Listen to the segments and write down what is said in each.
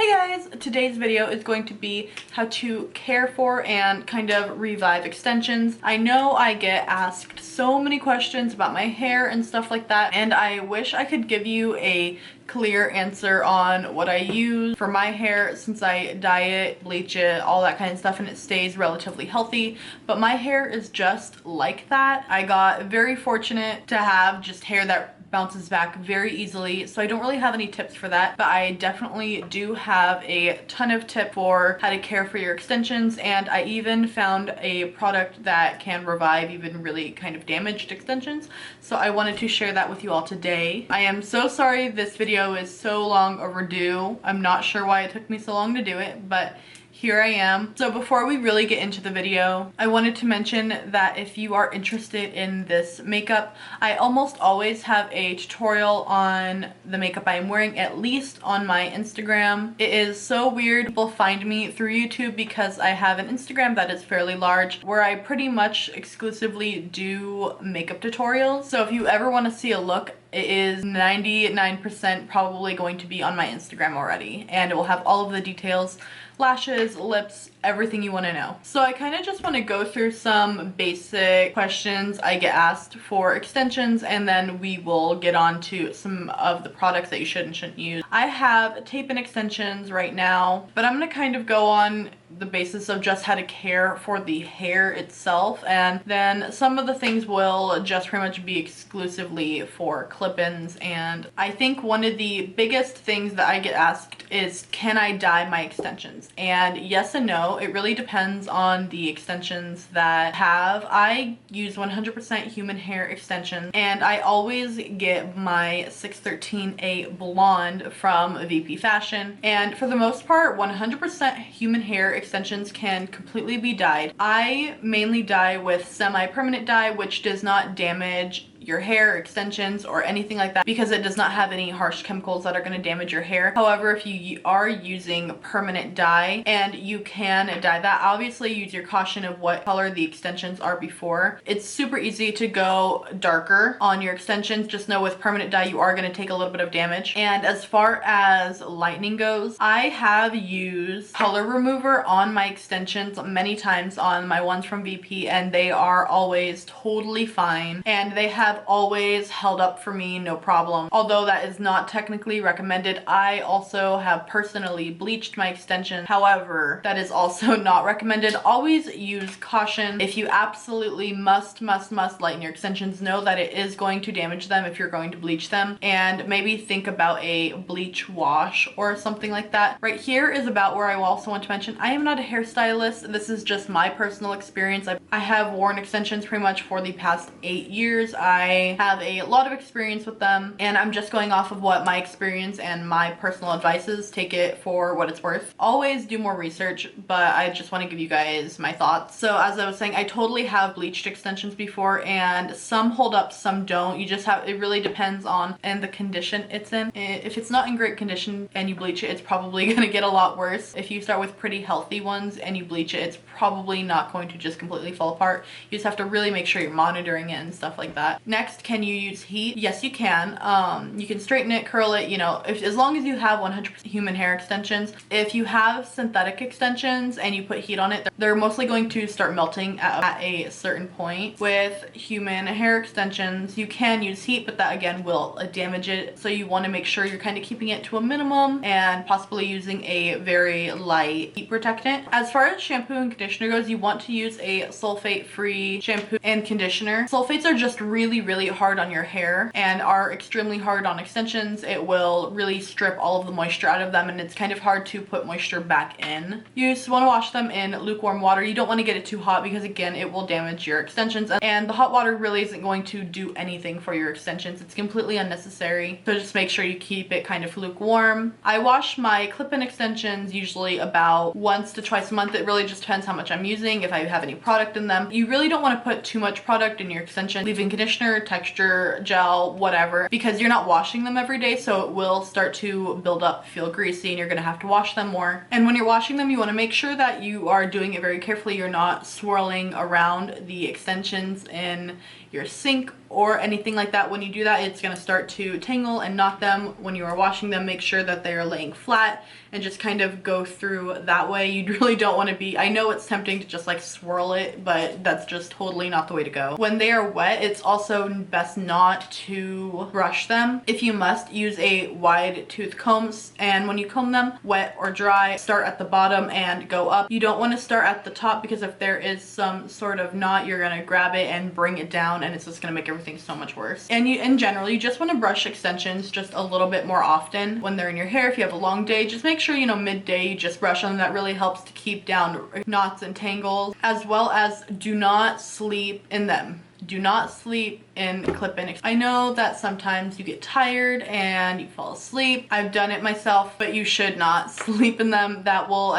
Hey guys, today's video is going to be how to care for and kind of revive extensions. I know I get asked so many questions about my hair and stuff like that, and I wish I could give you a clear answer on what I use for my hair since I dye it, bleach it, all that kind of stuff, and it stays relatively healthy. But my hair is just like that. I got very fortunate to have just hair that bounces back very easily, so I don't really have any tips for that, but I definitely do have a ton of tips for how to care for your extensions, and I even found a product that can revive even really kind of damaged extensions, so I wanted to share that with you all today. I am so sorry this video is so long overdue. I'm not sure why it took me so long to do it, but here I am. So before we really get into the video, I wanted to mention that if you are interested in this makeup, I almost always have a tutorial on the makeup I'm wearing, at least on my Instagram. It is so weird. People find me through YouTube because I have an Instagram that is fairly large where I pretty much exclusively do makeup tutorials. So if you ever want to see a look, it is 99% probably going to be on my Instagram already, and it will have all of the details, lashes, lips, everything you want to know. So I kind of just want to go through some basic questions I get asked for extensions, and then we will get on to some of the products that you should and shouldn't use. I have tape-in extensions right now, but I'm going to kind of go on the basis of just how to care for the hair itself, and then some of the things will just pretty much be exclusively for clip-ins. And I think one of the biggest things that I get asked is, can I dye my extensions? And yes and no, it really depends on the extensions that I use 100% human hair extensions, and I always get my 613A blonde from Vpfashion, and for the most part 100% human hair extensions can completely be dyed. I mainly dye with semi-permanent dye, which does not damage your hair, extensions, or anything like that, because it does not have any harsh chemicals that are going to damage your hair. However, if you are using permanent dye, and you can dye that, obviously use your caution of what color the extensions are before. It's super easy to go darker on your extensions. Just know with permanent dye you are going to take a little bit of damage. And as far as lightening goes, I have used color remover on my extensions many times on my ones from VP, and they are always totally fine, and they have always held up for me, no problem. Although that is not technically recommended. I also have personally bleached my extensions. However, that is also not recommended. Always use caution. If you absolutely must lighten your extensions, know that it is going to damage them if you're going to bleach them, and maybe think about a bleach wash or something like that. Right here is about where I also want to mention, I am not a hairstylist. This is just my personal experience. I have worn extensions pretty much for the past 8 years. I have a lot of experience with them, and I'm just going off of what my experience and my personal advice is. Take it for what it's worth. Always do more research, but I just want to give you guys my thoughts. So as I was saying, I totally have bleached extensions before, and some hold up, some don't. You just have, it really depends on and the condition it's in. If it's not in great condition and you bleach it, it's probably going to get a lot worse. If you start with pretty healthy ones and you bleach it, it's probably not going to just completely fall apart. You just have to really make sure you're monitoring it and stuff like that. Next, can you use heat? Yes, you can. You can straighten it, curl it, you know, as long as you have 100% human hair extensions. If you have synthetic extensions and you put heat on it, they're mostly going to start melting at a certain point. With human hair extensions, you can use heat, but that again will damage it. So you want to make sure you're kind of keeping it to a minimum and possibly using a very light heat protectant. As far as shampoo and conditioner goes, you want to use a sulfate-free shampoo and conditioner. Sulfates are just really hard on your hair and are extremely hard on extensions. It will really strip all of the moisture out of them, and it's kind of hard to put moisture back in. You just want to wash them in lukewarm water. You don't want to get it too hot because again it will damage your extensions, and the hot water really isn't going to do anything for your extensions. It's completely unnecessary, so just make sure you keep it kind of lukewarm. I wash my clip-in extensions usually about once to twice a month. It really just depends how much I'm using, if I have any product in them. You really don't want to put too much product in your extension. Leave-in conditioner conditioner, texture gel, whatever, because you're not washing them every day, so it will start to build up, feel greasy, and you're gonna have to wash them more. And when you're washing them, you want to make sure that you are doing it very carefully. You're not swirling around the extensions in your sink or anything like that. When you do that, it's going to start to tangle and knot them. When you are washing them, make sure that they are laying flat and just kind of go through that way. You really don't want to be, I know it's tempting to just like swirl it, but that's just totally not the way to go. When they are wet, it's also best not to brush them. If you must, use a wide tooth comb, and when you comb them, wet or dry, start at the bottom and go up. You don't want to start at the top, because if there is some sort of knot, you're going to grab it and bring it down, and it's just going to make everything so much worse. And in general, you just want to brush extensions just a little bit more often when they're in your hair. If you have a long day, just make sure, you know, midday you just brush them. That really helps to keep down knots and tangles, as well as do not sleep in them. Do not sleep in clip-in. I know that sometimes you get tired and you fall asleep. I've done it myself, but you should not sleep in them. That will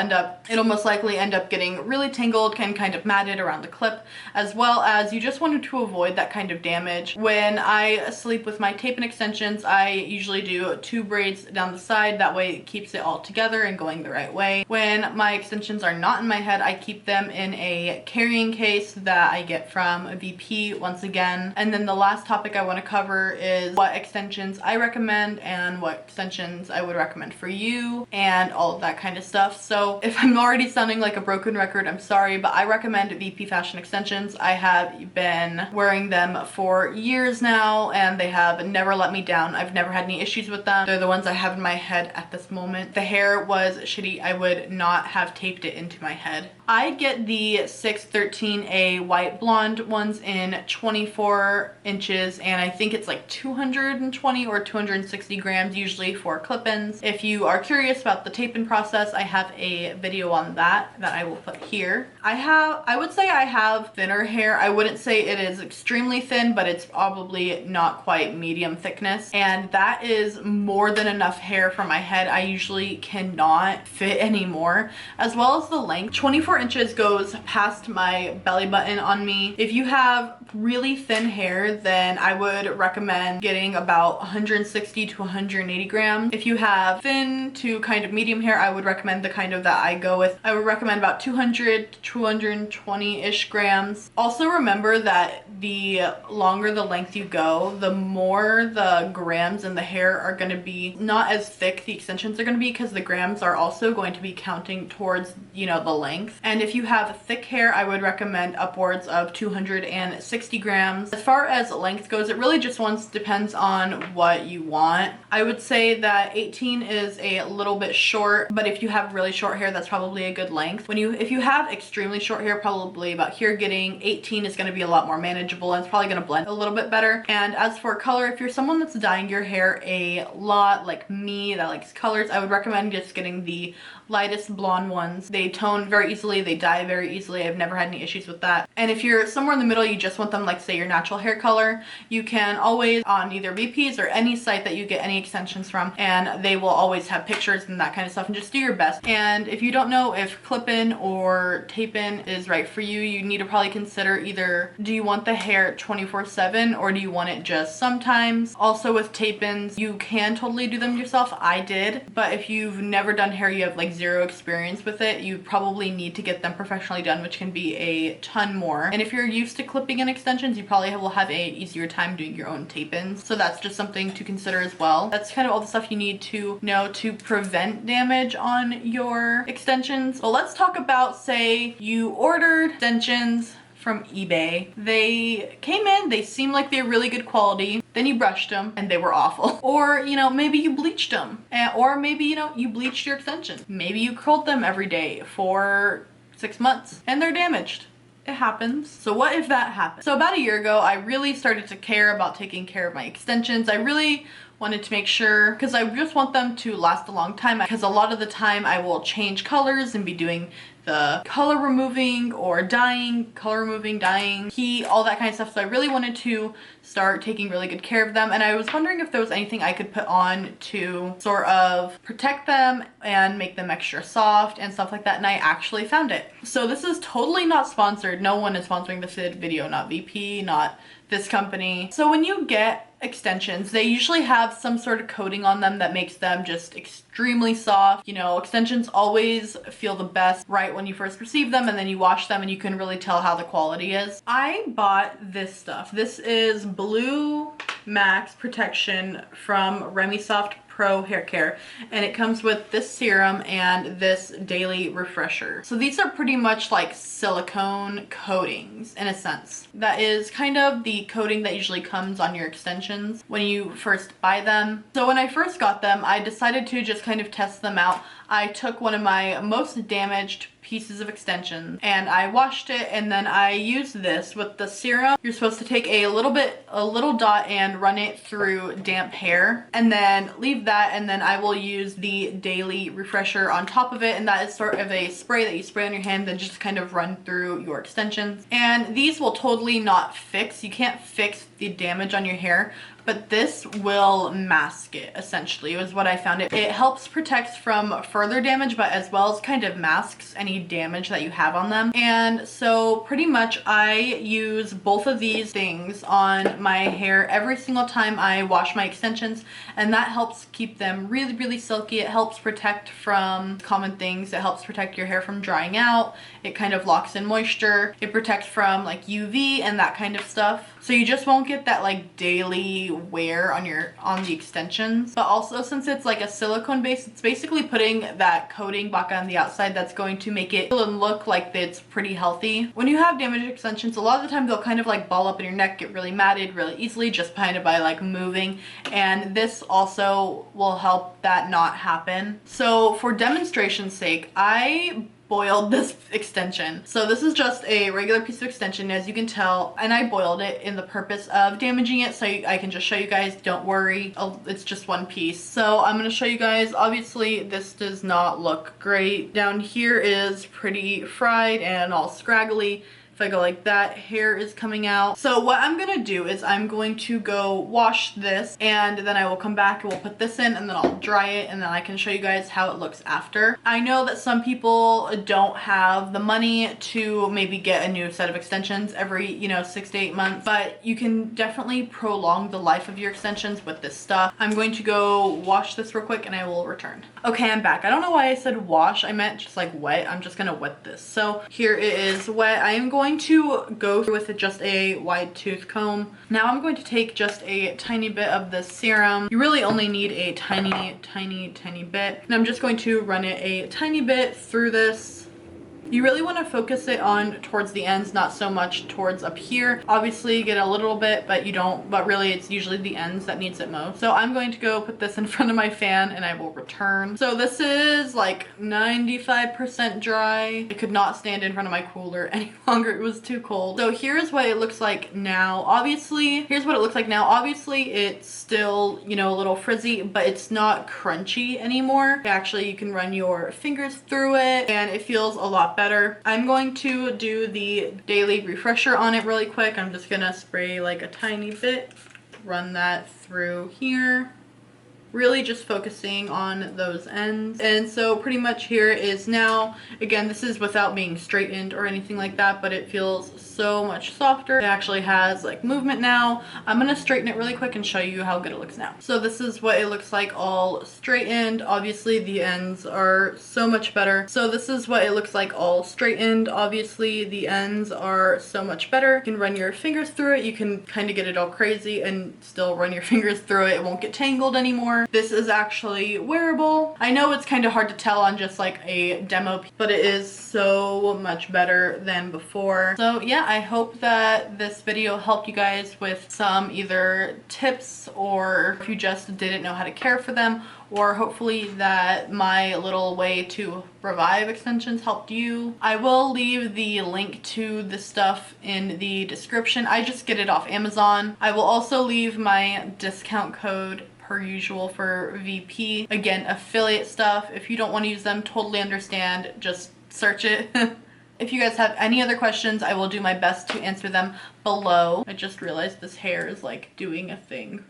it'll most likely end up getting really tangled and kind of matted around the clip, as well as you just wanted to avoid that kind of damage. When I sleep with my tape and extensions, I usually do 2 braids down the side. That way it keeps it all together and going the right way. When my extensions are not in my head, I keep them in a carrying case that I get from VP once again. And then the last topic I want to cover is what extensions I recommend and what extensions I would recommend for you and all of that kind of stuff. So if I'm already sounding like a broken record, I'm sorry, but I recommend Vpfashion extensions. I have been wearing them for years now and they have never let me down. I've never had any issues with them. They're the ones I have in my head at this moment. The hair was shitty. I would not have taped it into my head. I get the 613A white blonde ones in 24 inches, and I think it's like 220 or 260 grams usually for clip-ins. If you are curious about the tape-in process, I have a video on that I will put here. I would say I have thinner hair. I wouldn't say it is extremely thin, but it's probably not quite medium thickness, and that is more than enough hair for my head. I usually cannot fit anymore, as well as the length. 24 inches goes past my belly button on me. If you have really thin hair, then I would recommend getting about 160 to 180 grams. If you have thin to kind of medium hair, I would recommend the kind of that I go with. I would recommend about 200 to 220-ish grams. Also remember that the longer the length you go, the more the grams in the hair are going to be not as thick the extensions are going to be, because the grams are also going to be counting towards, you know, the length. And if you have thick hair, I would recommend upwards of 260 grams. As far as length goes, it really just depends on what you want. I would say that 18 is a little bit short, but if you have really short hair, that's probably a good length. If you have extremely short hair, probably about here, getting 18 is going to be a lot more manageable, and it's probably going to blend a little bit better. And as for color, if you're someone that's dyeing your hair a lot like me that likes colors, I would recommend just getting the lightest blonde ones. They tone very easily, they dye very easily. I've never had any issues with that. And if you're somewhere in the middle, you just want them like say your natural hair color, you can always on either VP's or any site that you get any extensions from, and they will always have pictures and that kind of stuff, and just do your best. And if you don't know if clip-in or tape-in is right for you, you need to probably consider either, do you want the hair 24/7 or do you want it just sometimes? Also with tape-ins, you can totally do them yourself. I did, but if you've never done hair, you have like zero experience with it, you probably need to get them professionally done, which can be a ton more. And if you're used to clipping in extensions, you probably will have a easier time doing your own tape-ins. So that's just something to consider as well. That's kind of all the stuff you need to know to prevent damage on your extensions. Well, let's talk about, say you ordered extensions from eBay. They came in, they seemed like they're really good quality. Then you brushed them and they were awful. Or, you know, maybe you bleached them. Or maybe, you know, you bleached your extensions. Maybe you curled them every day for 6 months and they're damaged. It happens. So what if that happened? So about a year ago, I really started to care about taking care of my extensions. I really wanted to make sure, because I just want them to last a long time, because a lot of the time I will change colors and be doing the color removing or dyeing, color removing, dyeing, heat, all that kind of stuff. So I really wanted to start taking really good care of them, and I was wondering if there was anything I could put on to sort of protect them and make them extra soft and stuff like that, and I actually found it. So this is totally not sponsored. No one is sponsoring this video, not VP, not this company. So when you get extensions, they usually have some sort of coating on them that makes them just extremely soft. You know, extensions always feel the best right when you first receive them, and then you wash them and you can really tell how the quality is. I bought this stuff. This is Blue Max Protection from Remisoft Pro Hair Care, and it comes with this serum and this daily refresher. So these are pretty much like silicone coatings in a sense. That is kind of the coating that usually comes on your extensions when you first buy them. So when I first got them, I decided to just kind of test them out. I took one of my most damaged pieces of extension and I washed it, and then I used this with the serum. You're supposed to take a little dot and run it through damp hair and then leave that, and then I will use the daily refresher on top of it, and that is sort of a spray that you spray on your hand and just kind of run through your extensions. And these will totally not fix, you can't fix the damage on your hair, but this will mask it, essentially, is what I found. It helps protect from further damage, but as well as kind of masks any damage that you have on them. And so pretty much I use both of these things on my hair every single time I wash my extensions, and that helps keep them really, really silky. It helps protect from common things. It helps protect your hair from drying out. It kind of locks in moisture. It protects from like UV and that kind of stuff. So you just won't get that like daily wear on the extensions. But also, since it's like a silicone base, it's basically putting that coating back on the outside that's going to make it look like it's pretty healthy. When you have damaged extensions, a lot of the time they'll kind of like ball up in your neck, get really matted really easily just kind of by like moving, and this also will help that not happen. So for demonstration's sake, I boiled this extension. So this is just a regular piece of extension, as you can tell, and I boiled it in the purpose of damaging it so I can just show you guys. Don't worry, it's just one piece. So I'm going to show you guys. Obviously this does not look great. Down here is pretty fried and all scraggly. If I go like that, hair is coming out. So what I'm gonna do is I'm going to go wash this, and then I will come back and we'll put this in, and then I'll dry it, and then I can show you guys how it looks after. I know that some people don't have the money to maybe get a new set of extensions every, 6 to 8 months, but you can definitely prolong the life of your extensions with this stuff. I'm going to go wash this real quick and I will return. Okay, I'm back. I don't know why I said wash. I meant just like wet. I'm just gonna wet this. So here it is wet. I am going to go through with just a wide tooth comb. Now I'm going to take just a tiny bit of the serum. You really only need a tiny, tiny, tiny bit. And I'm just going to run it a tiny bit through this. You really want to focus it on towards the ends, not so much towards up here. Obviously you get a little bit, but you don't, but really it's usually the ends that needs it most. So I'm going to go put this in front of my fan and I will return. So this is like 95% dry. I could not stand in front of my cooler any longer. It was too cold. So here's what it looks like now. Obviously, here's what it looks like now. Obviously it's still, a little frizzy, but it's not crunchy anymore. Actually, you can run your fingers through it and it feels a lot better. I'm going to do the daily refresher on it really quick. I'm just gonna spray like a tiny bit, run that through here, really just focusing on those ends. And so pretty much here is now, again, this is without being straightened or anything like that, but it feels so much softer. It actually has like movement now. I'm gonna straighten it really quick and show you how good it looks now. So this is what it looks like all straightened. Obviously the ends are so much better. So this is what it looks like all straightened. Obviously the ends are so much better. You can run your fingers through it. You can kind of get it all crazy and still run your fingers through it. It won't get tangled anymore. This is actually wearable. I know it's kind of hard to tell on just like a demo, but it is so much better than before. So yeah, I hope that this video helped you guys with some either tips, or if you just didn't know how to care for them, or hopefully that my little way to revive extensions helped you. I will leave the link to this stuff in the description. I just get it off Amazon. I will also leave my discount code per usual for VP. Again, affiliate stuff. If you don't want to use them, totally understand. Just search it. If you guys have any other questions, I will do my best to answer them below. I just realized this hair is like doing a thing.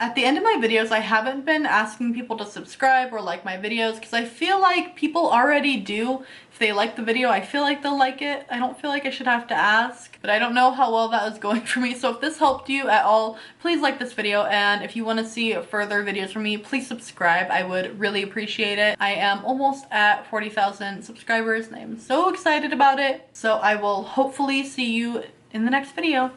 At the end of my videos, I haven't been asking people to subscribe or like my videos because I feel like people already do. If they like the video, I feel like they'll like it. I don't feel like I should have to ask, but I don't know how well that is going for me. So if this helped you at all, please like this video. And if you want to see further videos from me, please subscribe. I would really appreciate it. I am almost at 40,000 subscribers and I am so excited about it. So I will hopefully see you in the next video.